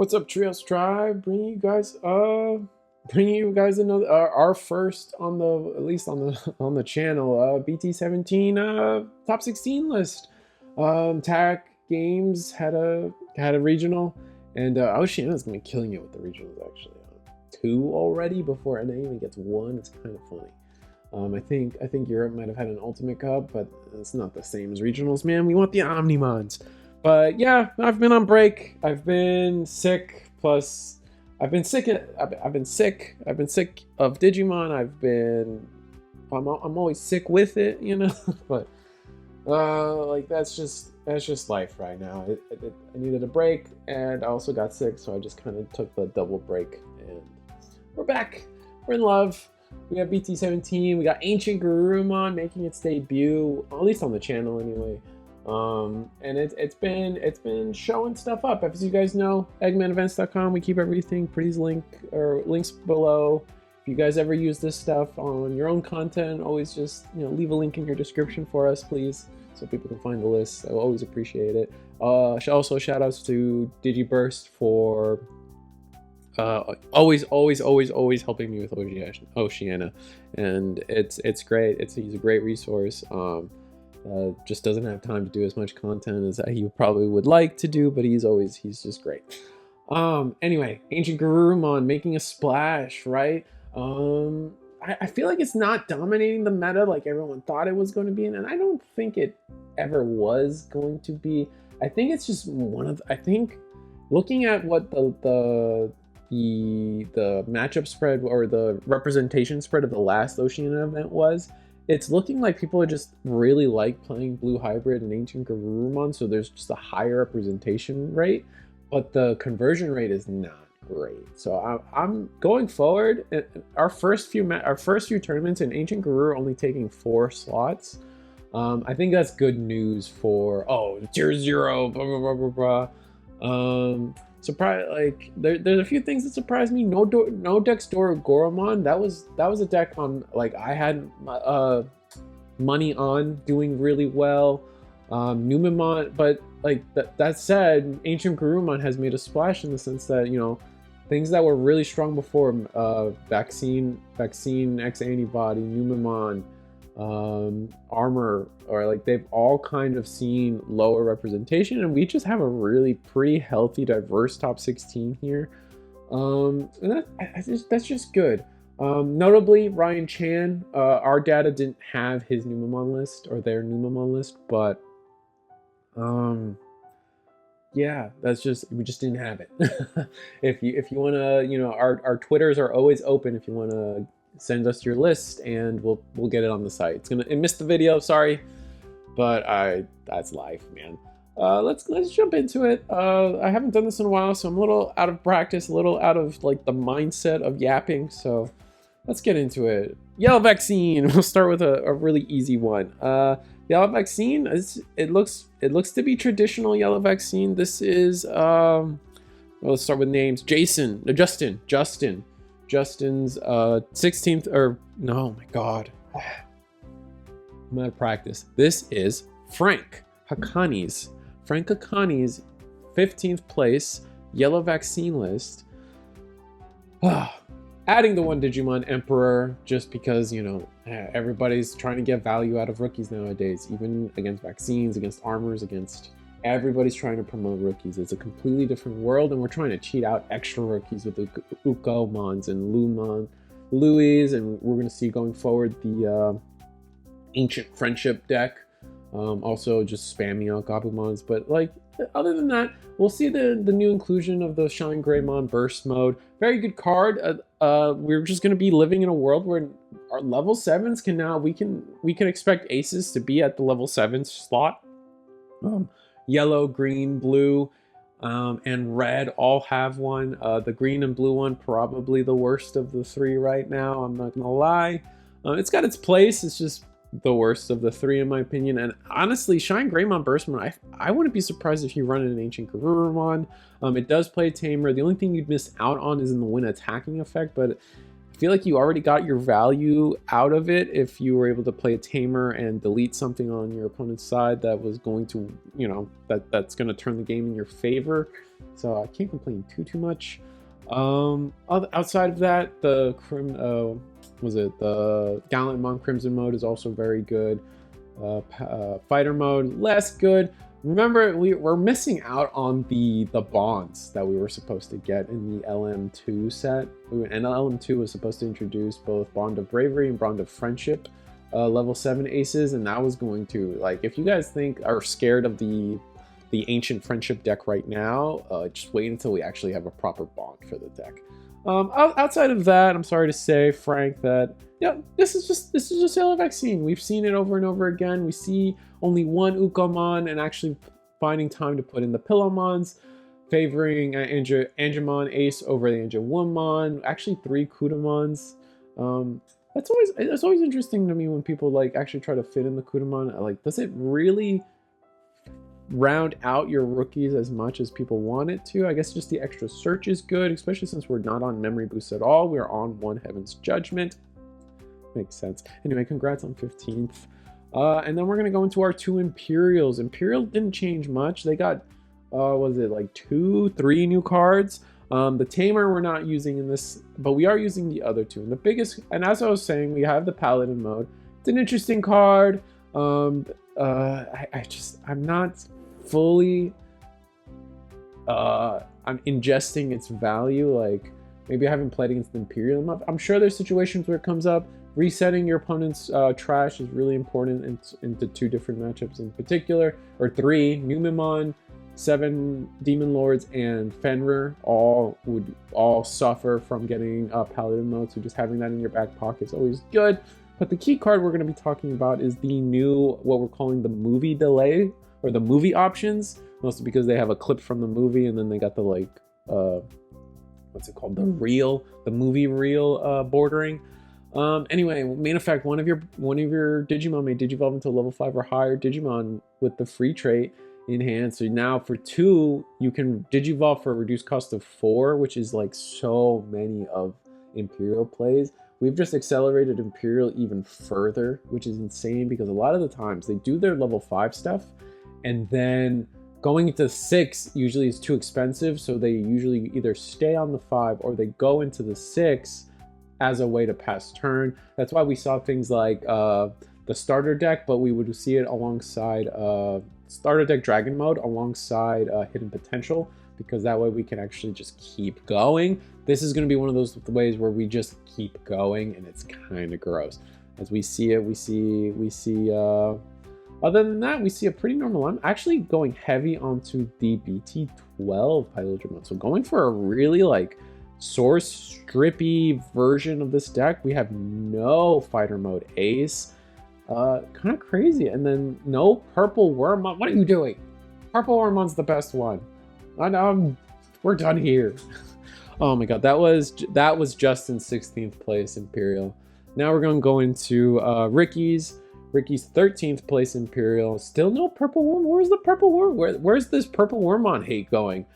What's up, Trios Tribe? Bringing you guys another our first on the, at least on the on the channel, Bt17 top 16 list. TAC Games had a regional, and Oceana's gonna be killing it with the regionals actually. Two already before NA even gets one. It's kind of funny. I think Europe might have had an Ultimate Cup, but it's not the same as regionals, man. We want the Omnimons. But yeah, I've been on break. I've been sick. Plus, I've been sick. I've been sick. I've been sick of Digimon. I'm always sick with it, you know. But like that's just life right now. I needed a break, and I also got sick, so I just kind of took the double break, and we're back. We're in love. We have Bt17. We got Ancient Garurumon making its debut, at least on the channel anyway. And it's been showing stuff up. As you guys know, eggmanevents.com, we keep everything. Please links below. If you guys ever use this stuff on your own content, always just leave a link in your description for us, please, so people can find the list. I always appreciate it. Also shout outs to Digiburst for always helping me with Oceana, and it's great. He's a great resource. Just doesn't have time to do as much content as he probably would like to do, but he's just great. Anyway, Ancient Garurumon making a splash, right? I feel like it's not dominating the meta like everyone thought it was going to be, and I don't think it ever was going to be. I think it's just I think looking at what the matchup spread or the representation spread of the last Oceania event was, it's looking like people are just really like playing Blue Hybrid and Ancient Garurumon, so there's just a higher representation rate, but the conversion rate is not great. So I'm going forward. Our first few tournaments in Ancient Garur only taking 4 slots. I think that's good news for tier 0, blah blah blah blah blah. Surprise! Like there's a few things that surprised me. No Dexdor Goromon. That was a deck on like I had money on doing really well. Numemon, but like that said, Ancient Garurumon has made a splash in the sense that things that were really strong before, vaccine X antibody, Numemon, armor, or like they've all kind of seen lower representation, and we just have a really pretty healthy, diverse top 16 here, and that's just good. Notably, Ryan Chan, our data didn't have his Numemon list or their Numemon list, but yeah, we just didn't have it. if you want to, our Twitters are always open if you want to send us your list, and we'll get it on the site. It missed the video, sorry, but that's life, man. Let's jump into it. I haven't done this in a while, so I'm a little out of practice, a little out of like the mindset of yapping, so let's get into it. Yellow Vaccine. We'll start with a really easy one. Yellow Vaccine, it looks to be traditional Yellow Vaccine. This is well, let's start with names. Justin's 16th, or no, my god, I'm out of practice. This is Frank Hakani's 15th place Yellow Vaccine list. Adding the one Digimon Emperor just because everybody's trying to get value out of rookies nowadays, even against vaccines, against armors, against everybody's trying to promote rookies. It's a completely different world, and we're trying to cheat out extra rookies with the Ukomons and Louis, and we're going to see going forward the Ancient Friendship deck. Also just spamming out Gabumons, but like other than that, we'll see the new inclusion of the Shine Greymon Burst mode. Very good card. We're just going to be living in a world where our level 7s can now, we can expect aces to be at the level 7 slot. Yellow, green, blue, and red all have one. The green and blue one probably the worst of the 3 right now, I'm not gonna lie. It's got its place, it's just the worst of the 3 in my opinion. And honestly, Shine Greymon Burstmon, I wouldn't be surprised if you run an Ancient Garurumon. It does play Tamer. The only thing you'd miss out on is in the win attacking effect, but I feel like you already got your value out of it if you were able to play a Tamer and delete something on your opponent's side that was going to, that's going to turn the game in your favor. so I can't complain too much. Outside of that, the Gallantmon Crimson mode is also very good. Fighter mode, less good. Remember, we're missing out on the bonds that we were supposed to get in the LM2 set. And LM2 was supposed to introduce both Bond of Bravery and Bond of Friendship level 7 aces, and that was going to, like, if you guys are scared of the Ancient Friendship deck right now, just wait until we actually have a proper bond for the deck. Outside of that, I'm sorry to say, Frank, that yeah, this is just Sailor Vaccine. We've seen it over and over again. We see only one Ukomon and actually finding time to put in the Pillowmons, favoring Angemon Ace over the Angewomon, actually 3 Kudamons. It's always interesting to me when people like actually try to fit in the Kudamon. Like, does it really round out your rookies as much as people want it to? I guess just the extra search is good, especially since we're not on memory boost at all. We're on 1 Heaven's Judgment. Makes sense. Anyway, congrats on 15th. And then we're going to go into our 2 Imperials. Imperial didn't change much. They got, was it like 2-3 new cards? The Tamer we're not using in this, but we are using the other 2. And the biggest, and as I was saying, we have the Paladin mode. It's an interesting card. I'm not fully I'm ingesting its value. Like, maybe I haven't played against the Imperial enough. I'm sure there's situations where it comes up. Resetting your opponent's trash is really important into 2 different matchups in particular, or 3. Numemon, 7 Demon Lords, and Fenrir would all suffer from getting Paladin mode, so just having that in your back pocket is always good. But the key card we're going to be talking about is the new, what we're calling the movie delay, or the movie options, mostly because they have a clip from the movie, and then they got the, like, what's it called? The movie reel bordering. Anyway, main effect, one of your Digimon may digivolve into a level 5 or higher Digimon with the free trait in hand. So now for 2, you can digivolve for a reduced cost of 4, which is like so many of Imperial plays. We've just accelerated Imperial even further, which is insane because a lot of the times they do their level 5 stuff, and then going into 6 usually is too expensive, so they usually either stay on the 5 or they go into the 6 as a way to pass turn. That's why we saw things like the starter deck, but we would see it alongside starter deck Dragon Mode alongside Hidden Potential, because that way we can actually just keep going. This is going to be one of those ways where we just keep going, and it's kind of gross. As we see it, we see other than that, we see a pretty normal. I'm actually going heavy onto the BT12 Pilodramon. So going for a really like source strippy version of this deck. We have no fighter mode ace. Kind of crazy. And then no purple Wormmon. What are you doing? Purple Wormmon's the best one. I know, we're done here. Oh my god, that was just in 16th place Imperial. Now we're going to go into Ricky's 13th place Imperial. Still no purple worm. Where's the purple worm? Where's this purple Wormmon hate going?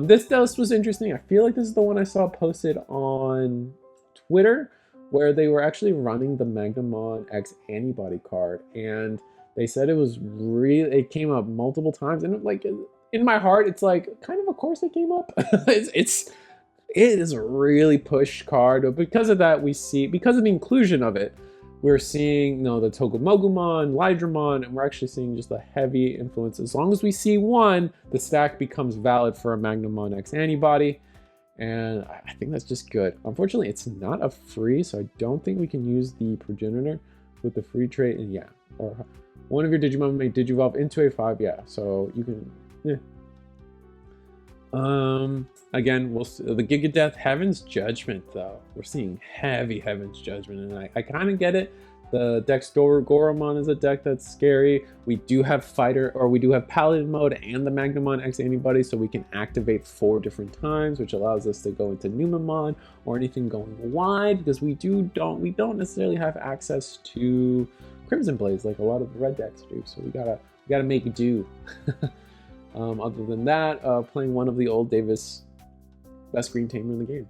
This list was interesting. I feel like this is the one I saw posted on Twitter, where they were actually running the Magnamon X Antibody card, and they said it was it came up multiple times, and like in my heart, it's like kind of course it came up. It is a really pushed card, but because of that, because of the inclusion of it, we're seeing the Togomogumon, Lydramon, and we're actually seeing just a heavy influence. As long as we see one, the stack becomes valid for a Magnamon X Antibody, and I think that's just good. Unfortunately, it's not a free, so I don't think we can use the Progenitor with the free trait, and yeah, or one of your Digimon may digivolve into a 5, yeah, so you can, yeah. Again, we'll see the Gigadeath Heaven's Judgment, though. We're seeing heavy Heaven's Judgment, and I kind of get it. The Goromon is a deck that's scary. We do have Paladin mode and the Magnamon X Antibody, so we can activate 4 different times, which allows us to go into Numemon or anything going wide, because we don't necessarily have access to Crimson Blaze like a lot of the red decks do. So we gotta make do. Other than that, playing one of the old Davis best green tamer in the game.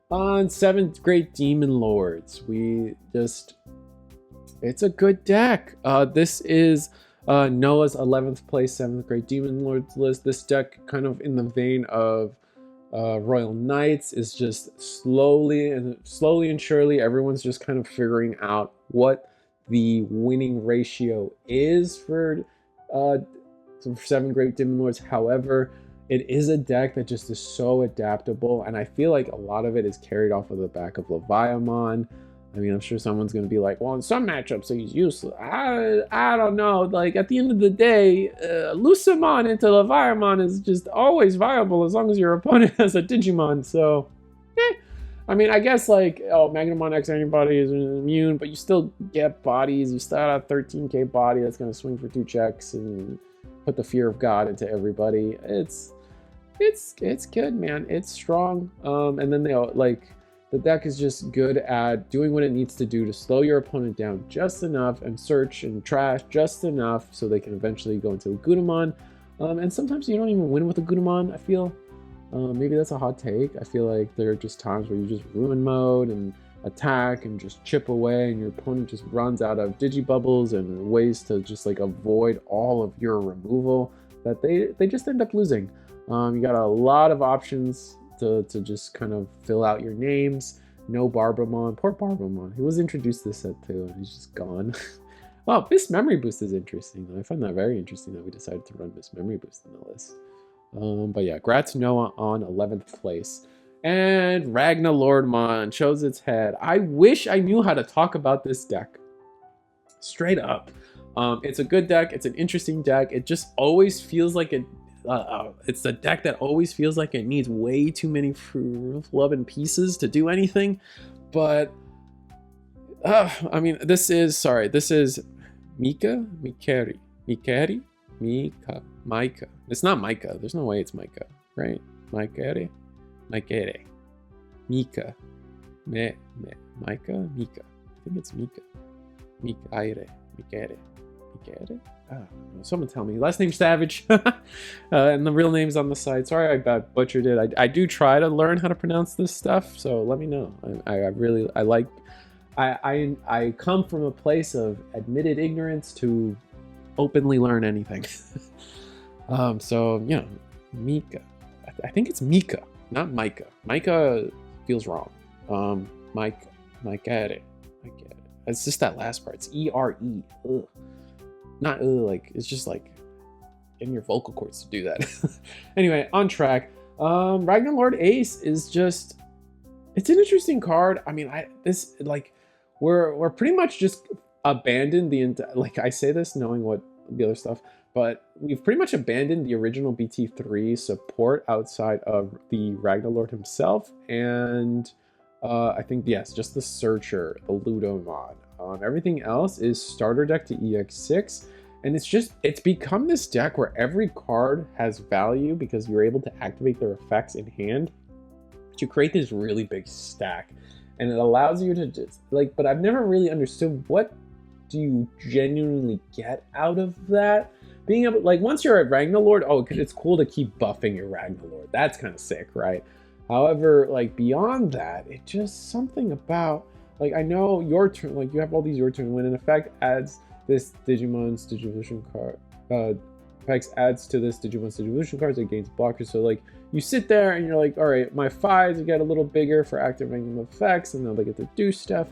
On 7th, Great Demon Lords. It's a good deck. This is Noah's 11th place 7th grade Demon Lords list. This deck, kind of in the vein of Royal Knights, is just slowly and surely everyone's just kind of figuring out what the winning ratio is for 7th grade Demon Lords. However, it is a deck that just is so adaptable, and I feel like a lot of it is carried off of the back of Leviamon. I mean, I'm sure someone's going to be like, well, in some matchups he's useless. I don't know. Like, at the end of the day, Lucamon into Leviamon is just always viable as long as your opponent has a Digimon. So, I mean, I guess, like, oh, Magnamon X anybody is immune, but you still get bodies. You still have a 13k body that's going to swing for 2 checks and put the fear of God into everybody. It's good, man. It's strong. And then the deck is just good at doing what it needs to do to slow your opponent down just enough and search and trash just enough so they can eventually go into the Gudamon. And sometimes you don't even win with a Gudamon, I feel. Maybe that's a hot take. I feel like there are just times where you just ruin mode and attack and just chip away, and your opponent just runs out of Digibubbles and ways to just like avoid all of your removal that they just end up losing. You got a lot of options to just kind of fill out your names. No Barbamon. Poor Barbamon. He was introduced this set too, and he's just gone. Wow, Miss Memory Boost is interesting. I find that very interesting that we decided to run Miss Memory Boost in the list. But yeah, Grats Noah on 11th place. And Ragna Lordmon shows its head. I wish I knew how to talk about this deck. Straight up. It's a good deck. It's an interesting deck. It just always feels like it's a deck that always feels like it needs way too many flub pieces to do anything. But I mean, this is Mika. It's not Micah. There's no way it's Micah, right? Mika. Mika. Mika. I think it's Mika. Mikere. Someone tell me. Last name Savage. And the real name's on the side. Sorry I butchered it. I do try to learn how to pronounce this stuff, so let me know. I come from a place of admitted ignorance to openly learn anything. So, you know, Mika. I think it's Mika, not Micah. Micah feels wrong. Micah. It's just that last part. It's E-R-E. Ugh. Not like, it's just like in your vocal cords to do that. Anyway, on track. Ragnar Lord Ace is just, it's an interesting card. I mean, we're pretty much just abandoned the entire, like I say this knowing what the other stuff, but we've pretty much abandoned the original BT3 support outside of the Ragnar Lord himself, and I think, yes, just the Searcher, the Ludomon. Everything else is starter deck to EX6, and it's become this deck where every card has value because you're able to activate their effects in hand to create this really big stack, and it allows you to just but I've never really understood what do you genuinely get out of that. Being able, once you're at Ragnar Lord, it's cool to keep buffing your Ragnar Lord. That's kind of sick, right? However, beyond that, it just something about, I know your turn, you have all these your turn when in effect adds this Digimon's Digivolution card. Effects adds to this Digimon's Digivolution cards, it gains blockers. So, you sit there and you're like, all right, my 5s get a little bigger for activating the effects, and now they get to do stuff.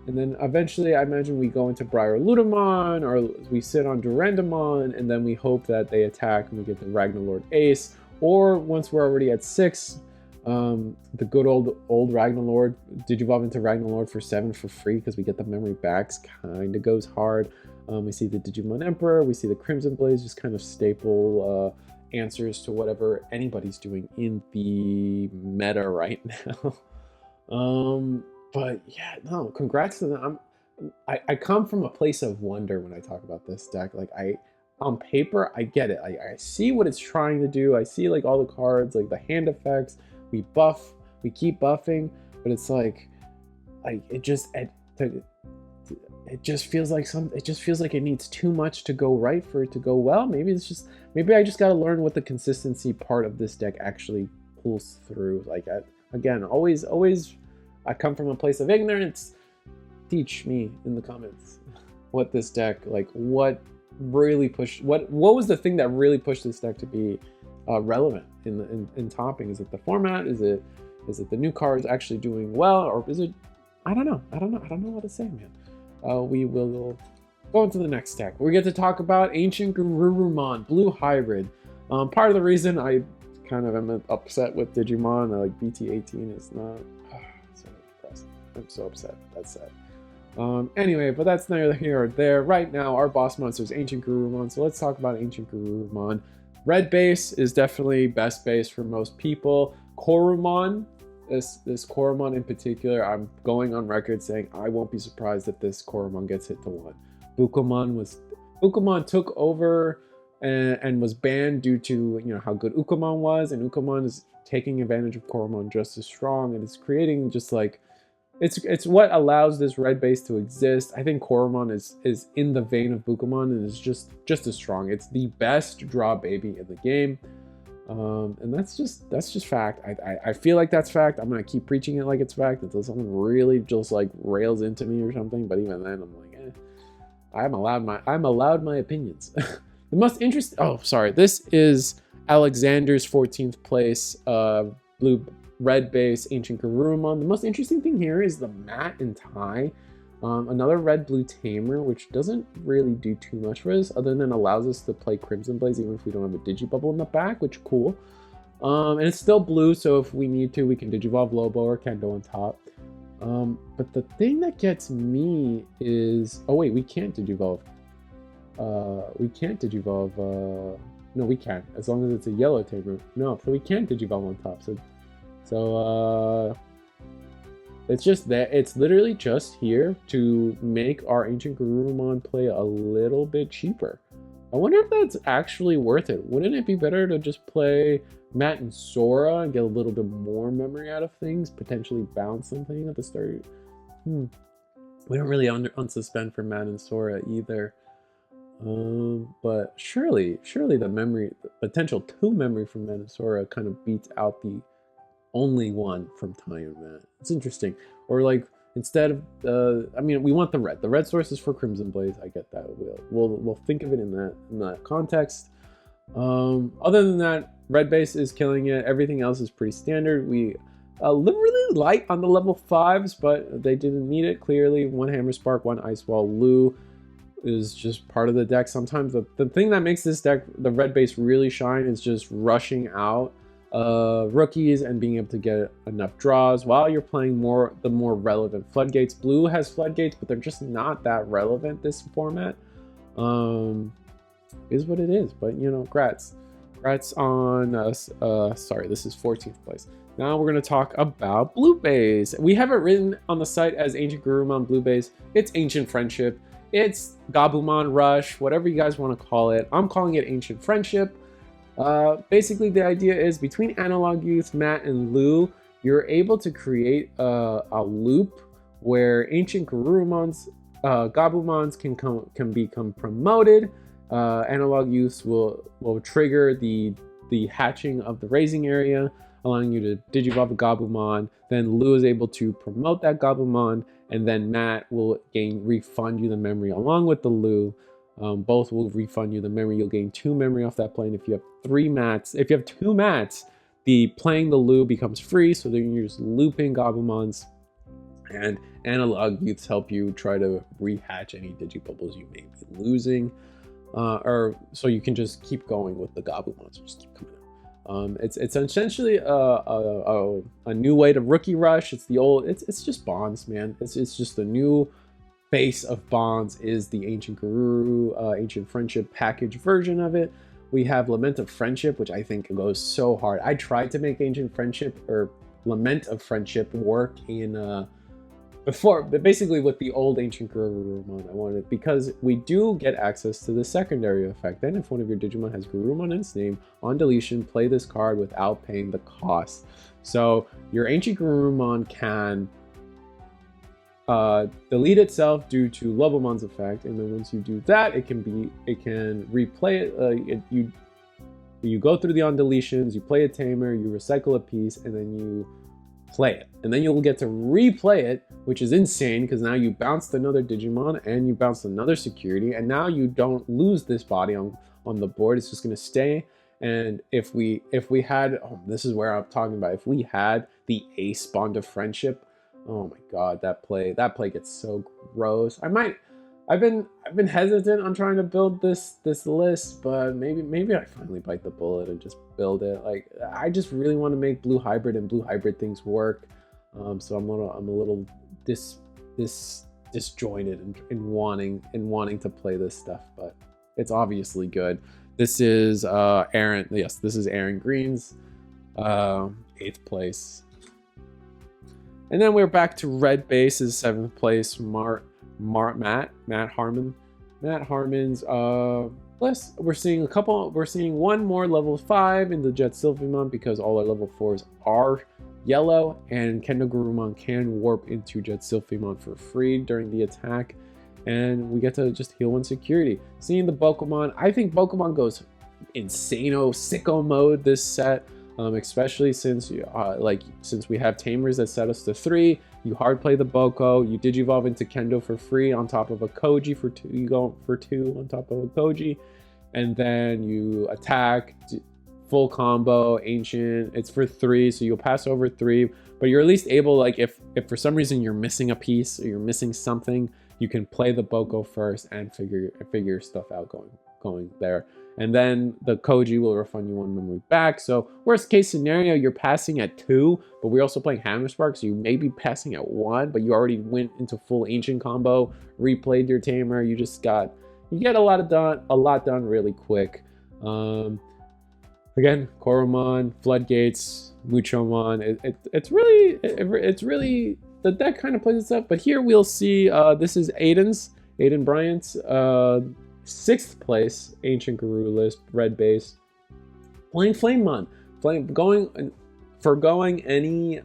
And then eventually, I imagine we go into Briar Ludamon, or we sit on Durandamon, and then we hope that they attack and we get the Ragnar Lord Ace. Or once we're already at 6, the good old Ragnar Lord Digivolve into Ragnar Lord for 7 for free because we get the memory backs. Kind of goes hard. We see the Digimon Emperor, we see the Crimson Blaze, just kind of staple answers to whatever anybody's doing in the meta right now. But yeah, no, congrats to them. I come from a place of wonder when I talk about this deck. On paper, I get it. I see what it's trying to do. I see all the cards, the hand effects. We buff, we keep buffing, but it's it just feels like it needs too much to go right for it to go well. Maybe I just got to learn what the consistency part of this deck actually pulls through. Again, always I come from a place of ignorance. Teach me in the comments what this deck, what really pushed, what was the thing that really pushed this deck to be relevant in topping? Is it the format? Is it the new cards actually doing well, or is it, I don't know what to say, man. We will go into the next deck. We get to talk about Ancient Garurumon Blue Hybrid. Part of the reason I kind of am upset with Digimon, like Bt18 is not, so depressing. I'm so upset. That's sad. Anyway, but that's neither here or there. Right now, our boss monster is Ancient Garurumon, so let's talk about Ancient Garurumon. Red base is definitely best base for most people. Koromon, this Koromon in particular, I'm going on record saying I won't be surprised if this Koromon gets hit to 1. Bukomon took over and was banned due to, you know, how good Ukomon was, and Ukomon is taking advantage of Koromon just as strong, and it's creating just like, it's what allows this red base to exist. I think Koromon is in the vein of Bukomon and is just as strong. It's the best draw baby in the game, and that's just fact. I feel like that's fact. I'm gonna keep preaching it like it's fact until someone really just like rails into me or something. But even then, I'm like, I'm allowed my opinions. The most interesting. Oh, sorry. This is Alexander's 14th place red base Ancient Garurumon. The most interesting thing here is the Matt and Ty. Another red-blue tamer, which doesn't really do too much for us, other than allows us to play Crimson Blaze even if we don't have a Digibubble in the back, which cool. And it's still blue, so if we need to, we can Digivolve Lobo or Kendo on top. But the thing that gets me is... Oh wait, we can't Digivolve. No, we can, as long as it's a yellow tamer. No, so we can't Digivolve on top, so it's just that it's literally just here to make our Ancient Garurumon play a little bit cheaper. I wonder if that's actually worth it. Wouldn't it be better to just play Matt and Sora and get a little bit more memory out of things, potentially bounce something at the start? We don't really unsuspend for Matt and Sora either. But surely the potential 2 memory from Matt and Sora kind of beats out the only 1 from Ty and Matt. It's interesting. Or like, instead of I mean, we want the red source is for Crimson Blaze. I get that. We'll think of it in that context. Other than that, red base is killing it. Everything else is pretty standard. We really light on the level 5s, but they didn't need it. Clearly, 1 Hammer Spark, 1 Ice Wall. Lu is just part of the deck. Sometimes the thing that makes this deck, the red base, really shine is just rushing out rookies and being able to get enough draws while you're playing the more relevant floodgates. Blue has floodgates, but they're just not that relevant this format. Is what it is, but you know, grats on us. Sorry, this is 14th place. Now we're going to talk about Blue Base. We have it written on the site as Ancient Garurumon Blue Base. It's Ancient Friendship. It's Gabumon Rush, whatever you guys want to call it. I'm calling it Ancient Friendship. Basically, the idea is between Analog Youth, Matt, and Lu, you're able to create a loop where Ancient Garurumon's Gabumons can become promoted. Analog Youths will trigger the hatching of the raising area, allowing you to Digivolve a Gabumon. Then Lu is able to promote that Gabumon, and then Matt will refund you the memory along with the Lu. Both will refund you the memory. You'll gain 2 memory off that play. And if you have 3 mats, if you have 2 mats, playing the Lu becomes free. So then you're just looping Gabumons, and Analog Youths help you try to rehatch any Digibubbles you may be losing. Or so you can just keep going with the Gabumons, just keep coming out. It's essentially a new way to rookie rush. It's the old. It's just bonds, man. It's just a new base of bonds is the Ancient Garuru, Ancient Friendship package version of it. We have Lament of Friendship, which I think goes so hard. I tried to make Ancient Friendship or Lament of Friendship work in before, but basically with the old Ancient Garurumon, I wanted, because we do get access to the secondary effect. Then if one of your Digimon has Garurumon in its name, on deletion, play this card without paying the cost. So your Ancient Garurumon can delete itself due to Lobomon's effect, and then once you do that, it can replay it. You go through the on deletions, you play a tamer, you recycle a piece, and then you play it. And then you'll get to replay it, which is insane because now you bounced another Digimon and you bounced another security, and now you don't lose this body on the board. It's just gonna stay. And if we had, oh, this is where I'm talking about, if we had the Ace Bond of Friendship, oh my god, that play gets so gross. I've been hesitant on trying to build this list, but maybe I finally bite the bullet and just build it. Like, I just really want to make blue hybrid and blue hybrid things work. So I'm a little disjointed in wanting to play this stuff, but it's obviously good. This is Aaron. Yes, this is Aaron Green's 8th place. And then we're back to red base's 7th place. Matt Harmon. Matt Harmon's list. We're seeing one more level 5 in the Jet Sylphimon because all our level 4s are yellow, and Kendo Garurumon can warp into Jet Sylphimon for free during the attack, and we get to just heal 1 security. Seeing the Bokumon, I think Bokumon goes insano sicko mode this set, especially since we have tamers that set us to 3. You hard play the Boko, you Digivolve into Kendo for free on top of a Koji for 2. You go for 2 on top of a Koji, and then you attack, full combo, ancient. It's for 3, so you'll pass over 3, but you're at least able, like, if for some reason you're missing a piece or you're missing something, you can play the Boko first and figure stuff out going there. And then the Koji will refund you 1 memory back. So worst case scenario, you're passing at 2, but we're also playing Hammer Spark, so you may be passing at 1, but you already went into full ancient combo, replayed your tamer. You get a lot done really quick. Again, Koromon, Floodgates, Muchomon. It's really the deck kind of plays itself. But here we'll see. This is Aiden Bryant's 6th place Ancient Guru list, red base, playing Flamemon, forgoing any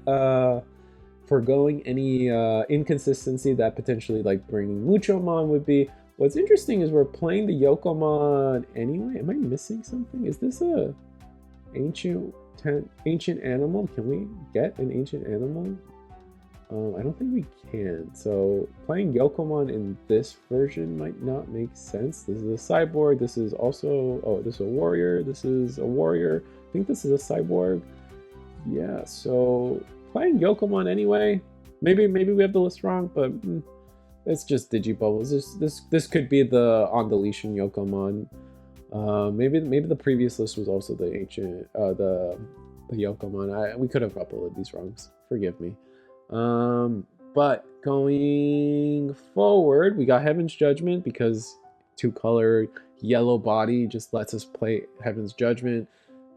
inconsistency that potentially like bringing Muchomon would be. What's interesting is we're playing the Yokomon anyway. Am I missing something? Is this a ancient animal? Can we get an ancient animal? I don't think we can. So playing Yokomon in this version might not make sense. This is a cyborg. This is also, oh, this is a warrior. This is a warrior. I think this is a cyborg. Yeah, so playing Yokomon anyway. Maybe we have the list wrong, but it's just Digibubbles. This could be the on deletion Yokomon. Maybe the previous list was also the ancient the Yokomon. We could have uploaded these wrongs. Forgive me. But going forward, we got Heaven's Judgment because 2-color yellow body just lets us play Heaven's Judgment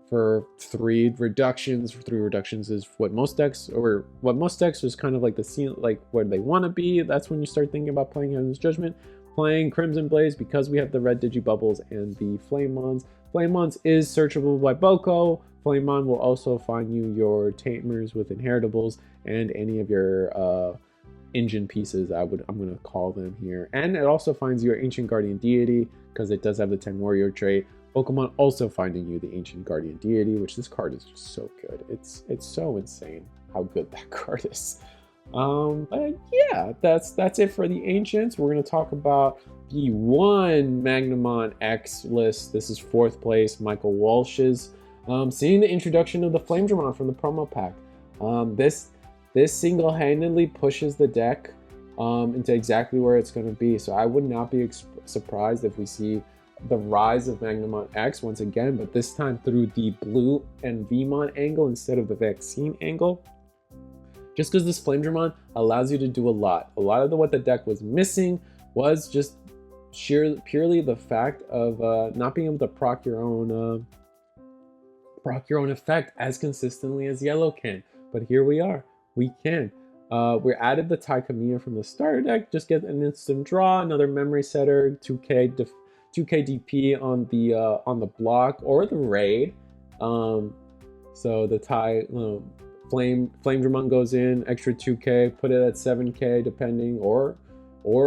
for 3 reductions. 3 reductions is what most decks is kind of like the scene, like where they want to be. That's when you start thinking about playing Heaven's Judgment. Playing Crimson Blaze because we have the red Digibubbles and the Flamemons. Flamemons is searchable by Boko. Flamemon will also find you your tamers with inheritables and any of your engine pieces, I'm going to call them here. And it also finds your Ancient Guardian Deity because it does have the 10 Warrior trait. Pokemon also finding you the Ancient Guardian Deity, which this card is just so good. It's so insane how good that card is. But yeah, that's it for the Ancients. We're going to talk about the 1 Magnamon X list. This is 4th place, Michael Walsh's. Seeing the introduction of the Flamedramon from the promo pack. This single-handedly pushes the deck into exactly where it's going to be. So I would not be surprised if we see the rise of Magnamon X once again, but this time through the blue and Vmon angle instead of the vaccine angle. Just because this Flamedramon allows you to do a lot. A lot of what the deck was missing was just purely the fact of not being able to proc your own effect as consistently as yellow can. But here we are. We can. We added the Taikamiya from the starter deck. Just get an instant draw, another memory setter, 2k DP on the block or the raid. So the Flamedramon goes in, extra 2k, put it at 7k depending, or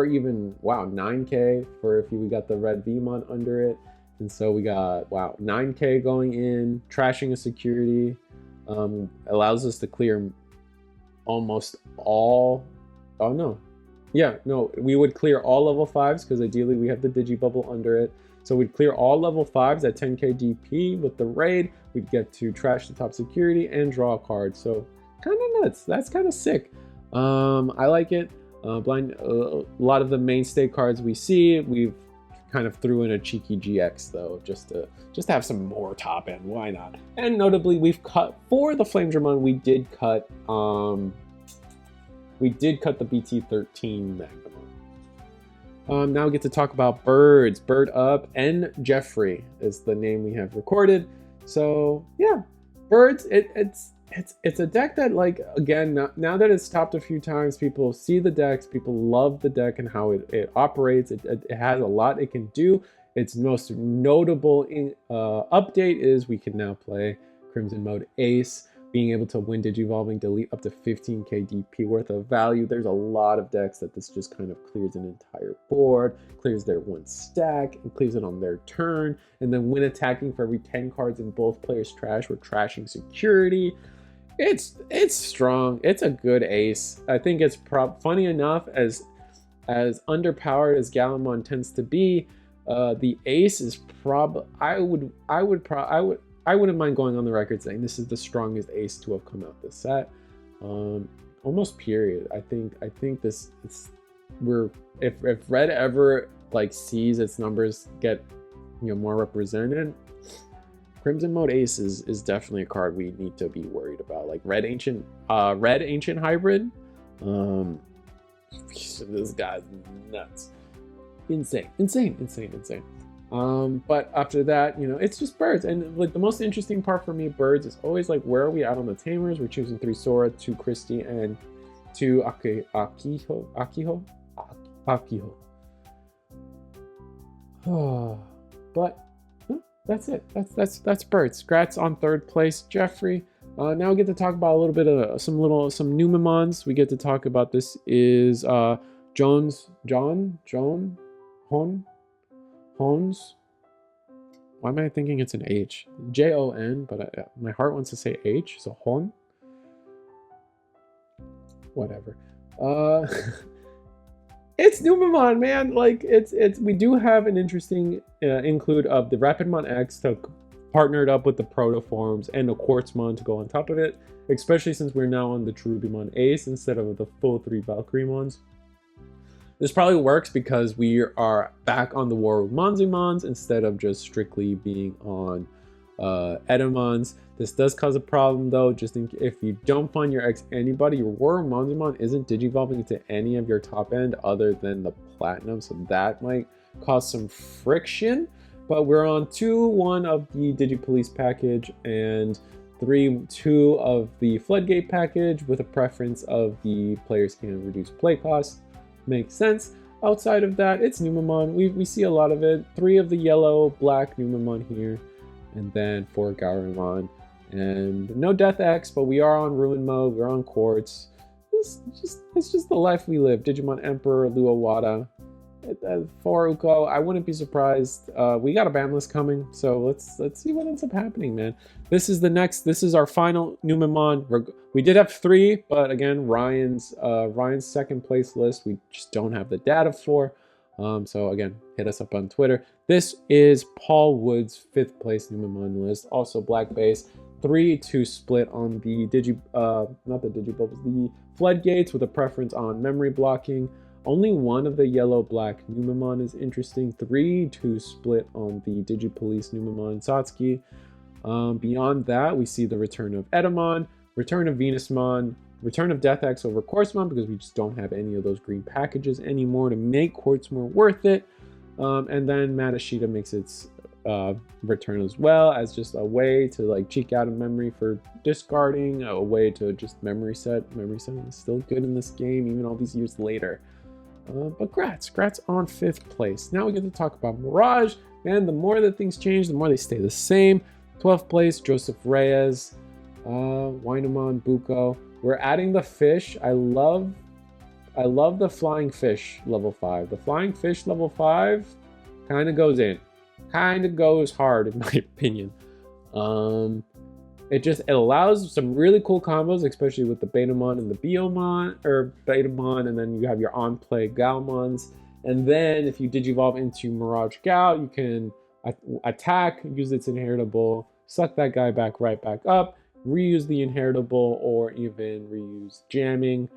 even 9k for if we got the red Vmon under it. And so we got 9k going in, trashing a security, allows us to clear almost all. Oh no, yeah, no, we would clear all level 5s because ideally we have the Digibubble under it. So we'd clear all level 5s at 10k DP with the raid. We'd get to trash the top security and draw a card. So kind of nuts. That's kind of sick. I like it. A lot of the mainstay cards we see, we've kind of threw in a cheeky GX though, just to have some more top end. Why not? And notably, we've cut for the Flame Dramon. We did cut the Bt17 Magnamon. Now we get to talk about birds. Bird Up and Jeffrey is the name we have recorded. So yeah, birds. It's a deck that, like, again, now that it's topped a few times, people see the decks, people love the deck and how it operates. It has a lot it can do. Its most notable update is we can now play Crimson Mode Ace, being able to win Digivolving, delete up to 15k DP worth of value. There's a lot of decks that this just kind of clears an entire board, clears their one stack, and clears it on their turn. And then when attacking, for every 10 cards in both players' trash, we're trashing security. It's strong. It's a good ace. I think it's funny enough, as underpowered as Galamon tends to be, the ace is I wouldn't mind going on the record saying this is the strongest ace to have come out this set. Almost period. I think this is if Red ever like sees its numbers get more represented, Crimson Mode Ace is definitely a card we need to be worried about. Like Red Ancient Hybrid. This guy's nuts. Insane. But after that, it's just birds. And like the most interesting part for me, birds, is always like, where are we at on the tamers? We're choosing 3 Sora, 2 Christie, and 2 Akiho. But that's it. That's birds. Grats on 3rd place, Jeffrey. Now we get to talk about a little bit of some Numemons. We get to talk about this is Hones. Why am I thinking it's an H? Jon, but my heart wants to say H, so Hon. Whatever. It's Numemon, man. Like we do have an interesting include of the Rapidmon X to partnered up with the Protoforms and the Quartzmon to go on top of it, especially since we're now on the Cherubimon Ace instead of the full 3 Valkyriemons. This probably works because we are back on the War with Monzimons instead of just strictly being on Edamons. This does cause a problem though, just if you don't find your X anybody, your War with Monzimon isn't digivolving into any of your top end other than the Platinum, so that might cause some friction. But we're on 2-1 of the Digipolice package and 3-2 of the Floodgate package, with a preference of the players can reduce play costs. Makes sense. Outside of that, it's Numemon. We see a lot of it. 3 of the yellow, black Numemon here, and then 4 Gaurimon. And no Death X, but we are on Ruin mode. We're on Quartz. It's just the life we live. Digimon Emperor, Luawada. For Uko, I wouldn't be surprised. We got a ban list coming, so let's see what ends up happening, man. This is our final Numemon. We did have 3, but again, Ryan's 2nd place list we just don't have the data for. So again, hit us up on Twitter. This is Paul Wood's 5th place Numemon list, also black base. 3-2 split on the not the Digibubbles, the Floodgates, with a preference on memory blocking. Only one of the yellow-black Numemon is interesting. 3-2 split on the Digipolice Numemon Satsuki. Beyond that, we see the return of Edamon, return of Venusmon, return of Death X over Quartzmon, because we just don't have any of those green packages anymore to make Quartz more worth it. And then Matashita makes its return as well, as just a way to like cheek out a memory for discarding, a way to just memory set. Memory setting is still good in this game, even all these years later. But grats on 5th place. Now we get to talk about Mirage. Man, the more that things change, the more they stay the same. 12th place, Joseph Reyes, Wynamon, Buko. We're adding the fish. I love the flying fish level 5. The flying fish level 5 kind of goes in. Kind of goes hard in my opinion. It allows some really cool combos, especially with the Betamon and the Biomon, or Betamon, and then you have your on-play Galmons. And then if you Digivolve into Mirage Gal, you can attack, use its inheritable, suck that guy right back up, reuse the inheritable, or even reuse jamming,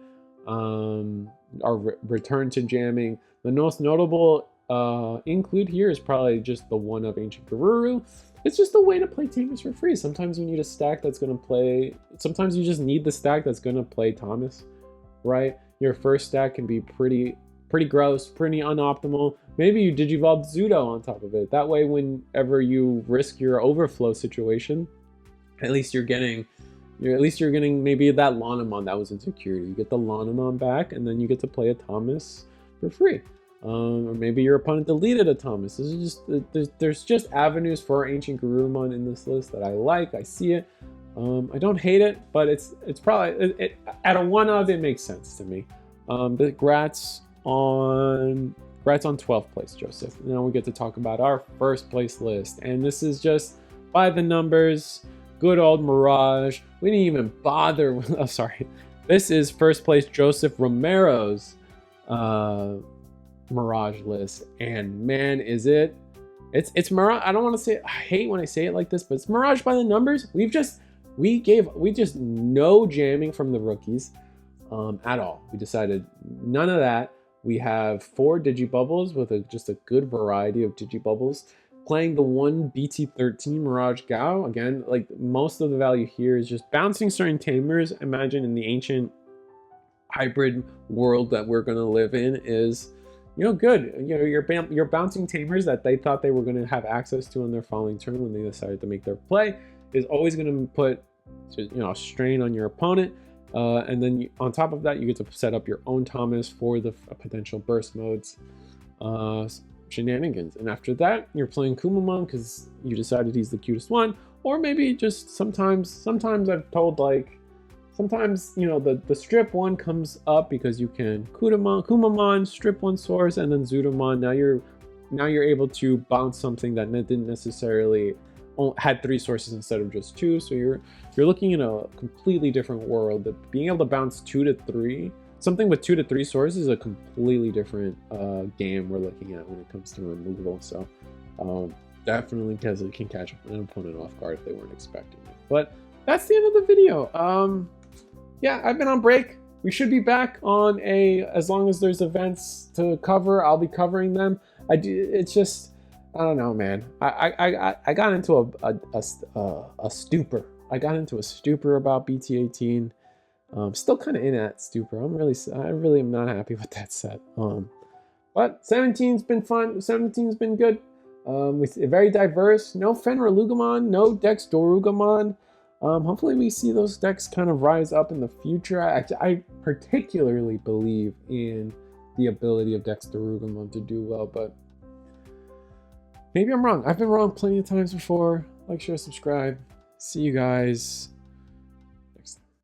or return to jamming. The most notable include here is probably just the one of Ancient Garuru. It's just a way to play Tamers for free. Sometimes you need a stack that's going to play, sometimes you just need the stack that's going to play Thomas, right? Your first stack can be pretty gross, pretty unoptimal. Maybe you Digivolve Zudo on top of it. That way, whenever you risk your overflow situation, at least you're getting maybe that Lanamon that was in security. You get the Lanamon back, and then you get to play a Thomas for free. Or maybe your opponent deleted a Thomas. This is just there's just avenues for Ancient Garurumon in this list that I like. I see it. I don't hate it, but it's probably at a 1 of it makes sense to me. But congrats on 12th place, Joseph. Now we get to talk about our first place list, and this is just by the numbers. Good old Mirage. We didn't even bother. Oh, sorry. This is first place Joseph Romero's Mirage list, and man, is it's Mirage. I don't want to say it. I hate when I say it like this, but it's Mirage by the numbers. We just no jamming from the rookies at all. We decided none of that. We have 4 Digibubbles with just a good variety of Digibubbles. Playing the one Bt17 Mirage Gao. Again, like most of the value here is just bouncing certain tamers. Imagine in the ancient hybrid world that we're going to live in is, good. You're bouncing tamers that they thought they were going to have access to on their following turn when they decided to make their play is always going to put, a strain on your opponent. And then on top of that, you get to set up your own Thomas for the potential burst modes. Shenanigans. And after that, you're playing Kumamon because you decided he's the cutest one, or maybe just sometimes I've told, like, sometimes the strip one comes up because you can Kumamon, strip one source, and then Zudomon. Now you're able to bounce something that didn't necessarily had 3 sources instead of just 2. So you're looking in a completely different world. That being able to bounce 2 to 3. Something with 2 to 3 sources is a completely different game we're looking at when it comes to removal. So definitely because it can catch an opponent off guard if they weren't expecting it. But that's the end of the video. Yeah, I've been on break. We should be back on as long as there's events to cover, I'll be covering them. It's just, I don't know, man. I got into a stupor. I got into a stupor about Bt18. Still kind of in that stupor. I really am not happy with that set. But 17's been fun. 17's been good. Very diverse. No Fenrir Lugamon, no Dex Dorugamon. Hopefully we see those decks kind of rise up in the future. I particularly believe in the ability of Dex Dorugamon to do well, but maybe I'm wrong. I've been wrong plenty of times before. Like, share, subscribe. See you guys